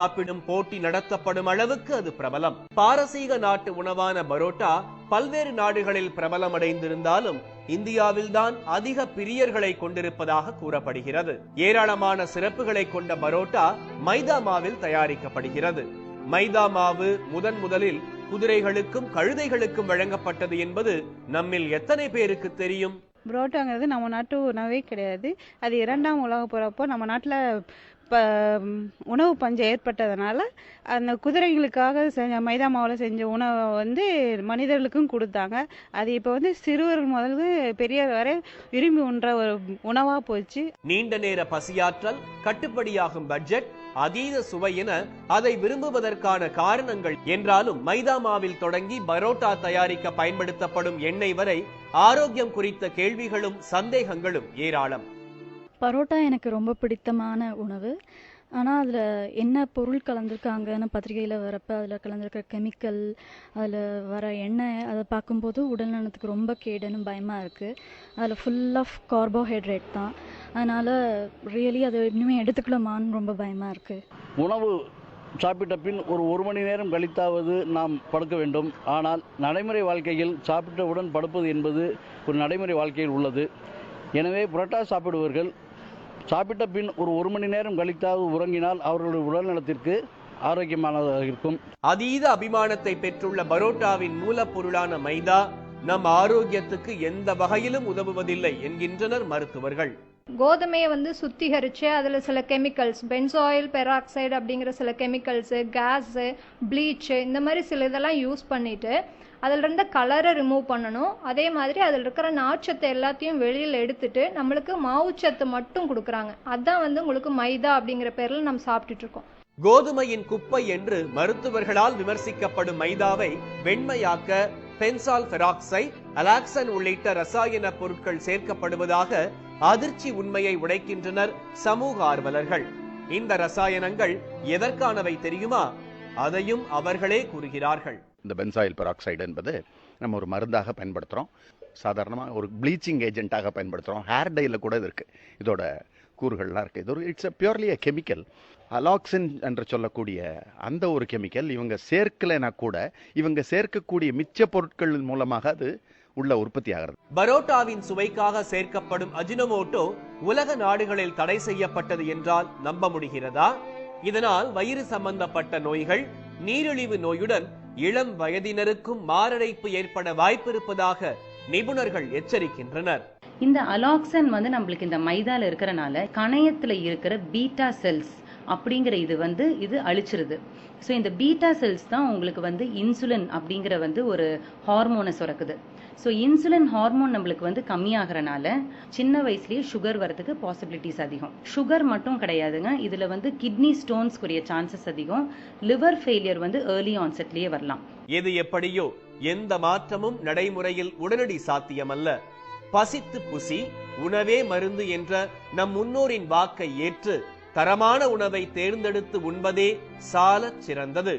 சாப்பிடும் போட்டி நடத்தப்படும் அளவுக்கு அது பிரபலம். பாரசீக நாட்டு உணவான பரோட்டா பல்வேறு நாடுகளில் பிரபலம் அடைந்திருந்தாலும் இந்தியாவில்தான் அதிக பிரியர்களை கொண்டிருப்பதாக கூறப்படுகிறது. ஏராளமான சிறப்புகளை கொண்ட பரோட்டா மைதா மாவில் தயாரிக்கப்படுகிறது. மைதா மாவு முதலில் குதிரைகளுக்கும் கழுதைகளுக்கும் வழங்கப்பட்டது என்பது நம்மில் எத்தனை பேருக்கு தெரியும்? புரோட்டாங்கிறது நம்ம நாட்டு உணவே கிடையாது. அது 2ஆம் உலகப் போறப்போ நம்ம நாட்டில் உணவு பஞ்சம் ஏற்பட்டதுனால அந்த குதிரைகளுக்காக செஞ்ச மைதா மாவில் செஞ்ச உணவை மனிதர்களுக்கும் கொடுத்தாங்க. அது இப்போ சிறுவர்கள் முதல்ல பெரியவர் வரை விரும்பி உண்ற ஒரு உணவாக போச்சு. நீண்ட நேர பசியாற்றல், கட்டுப்படியாகும் பட்ஜெட், அதீத சுவை என அதை விரும்புவதற்கான காரணங்கள் என்றாலும் மைதா மாவில் தொடங்கி பரோட்டா தயாரிக்க பயன்படுத்தப்படும் எண்ணெய் வரை ஆரோக்கியம் குறித்த கேள்விகளும் சந்தேகங்களும் ஏராளம். பரோட்டா எனக்கு ரொம்ப பிடித்தமான உணவு. ஆனால் அதில் என்ன பொருள் கலந்துருக்காங்கன்னு பத்திரிகையில் வரப்போ அதில் கலந்துருக்கிற கெமிக்கல், அதில் வர எண்ணெய், அதை பார்க்கும்போது உடல் நலத்துக்கு ரொம்ப கேடுன்னு பயமாக இருக்குது. அதில் ஃபுல் ஆஃப் கார்போஹைட்ரேட் தான். அதனால் ரியலி அதை இன்னுமே எடுத்துக்கலாமான்னு ரொம்ப பயமாக இருக்குது. உணவு சாப்பிட்ட பின் ஒரு மணி நேரம் கழித்தாவது நாம் படுக்க வேண்டும். ஆனால் நடைமுறை வாழ்க்கையில் சாப்பிட்டவுடன் படுப்பது என்பது ஒரு நடைமுறை வாழ்க்கையில் உள்ளது. எனவே புரோட்டா சாப்பிடுவர்கள் சாப்பிட்ட பின் ஒரு மணி நேரம் கழித்தாவது உறங்கினால் அவர்களுடைய உடல் நலத்திற்கு ஆரோக்கியமானதாக இருக்கும். அதீத அபிமானத்தை பெற்றுள்ள பரோட்டாவின் மூலப்பொருளான மைதா நம் ஆரோக்கியத்துக்கு எந்த வகையிலும் உதவுவதில்லை என்கின்றனர் மருத்துவர்கள். கோதுமையை சுத்திகரிச்சு அதில் சில கெமிக்கல்ஸ், பென்சாயில் பெராக்சைடு அப்படிங்கிற சில கெமிக்கல்ஸ், கேஸு, ப்ளீச்சு, இந்த மாதிரி சில இதெல்லாம் யூஸ் பண்ணிட்டு அதில் இருந்த கலரை ரிமூவ் பண்ணணும். அதே மாதிரி அதில் இருக்கிற நார்ச்சத்தை எல்லாத்தையும் வெளியில் எடுத்துட்டு நம்மளுக்கு மாவுச்சத்து மட்டும் கொடுக்குறாங்க. அதான் உங்களுக்கு மைதா அப்படிங்கிற பேரில் நம்ம சாப்பிட்டுட்டு இருக்கோம். கோதுமையின் குப்பை என்று மருத்துவர்களால் விமர்சிக்கப்படும் மைதாவை வெண்மையாக்க பென்சால் பெராக்சைடு, அலாக்சன் உள்ளிட்ட ரசாயன பொருட்கள் சேர்க்கப்படுவதாக அதிர்ச்சி உண்மையை உடைக்கின்றனர் சமூக ஆர்வலர்கள். இந்த ரசாயனங்கள் எதற்கானவை தெரியுமா? அதையும் அவர்களே கூறுகிறார்கள். இந்த பென்சாயில் பெராக்சைடு என்பது நம்ம ஒரு மருந்தாக பயன்படுத்துகிறோம். சாதாரணமாக ஒரு ப்ளீச்சிங் ஏஜென்ட்டாக பயன்படுத்துகிறோம். ஹேர் டையில் கூட இது இருக்குது. இதோட கூறுகள்லாம் இருக்குது. இது ஒரு it's purely a chemical. Alloxan என்று சொல்லக்கூடிய அந்த ஒரு கெமிக்கல் இவங்க சேர்க்கலைன்னா கூட இவங்க சேர்க்கக்கூடிய மிச்ச பொருட்கள் மூலமாக அது உள்ள உற்பத்தி ஆகிறது. பரோட்டாவின் சுவைக்காக சேர்க்கப்படும் அஜினோமோட்டோ உலக நாடுகளில் தடை செய்யப்பட்டது என்றால் நம்ப முடிகிறதா? இதனால் வயிறு சம்பந்தப்பட்ட நோய்கள், நீரிழிவு நோயுடன் இளம் வயதினருக்கும் மாரடைப்பு ஏற்பட வாய்ப்பு இருப்பதாக நிபுணர்கள் எச்சரிக்கின்றனர். இந்த அலாக்சன் நம்மளுக்கு இந்த மைதால இருக்கிறனால கணையத்துல இருக்கிற பீட்டா செல்ஸ் அப்படிங்கிற இது அழிச்சிருது. ஸோ இந்த பீட்டா செல்ஸ் தான் உங்களுக்கு இன்சுலின் அப்படிங்கிற ஒரு ஹார்மோனை சுரக்குது. ஸோ இன்சுலின் ஹார்மோன் நம்மளுக்கு கம்மியாகிறனால சின்ன வயசுலேயே சுகர் வரதுக்கு பாசிபிலிட்டிஸ் அதிகம். சுகர் மட்டும் கிடையாதுங்க, இதில் கிட்னி ஸ்டோன்ஸ்க்குரிய சான்சஸ் அதிகம். லிவர் ஃபெயிலியர் ஏர்லி ஆன்செட்லேயே வரலாம். எது எப்படியோ எந்த மாற்றமும் நடைமுறையில் உடனடி சாத்தியமல்ல. பசித்து புசி, உணவே மருந்து என்ற நம் முன்னோரின் வாக்கை ஏற்று தரமான உணவை தேர்ந்தெடுத்து உண்பதே சாலச் சிறந்தது.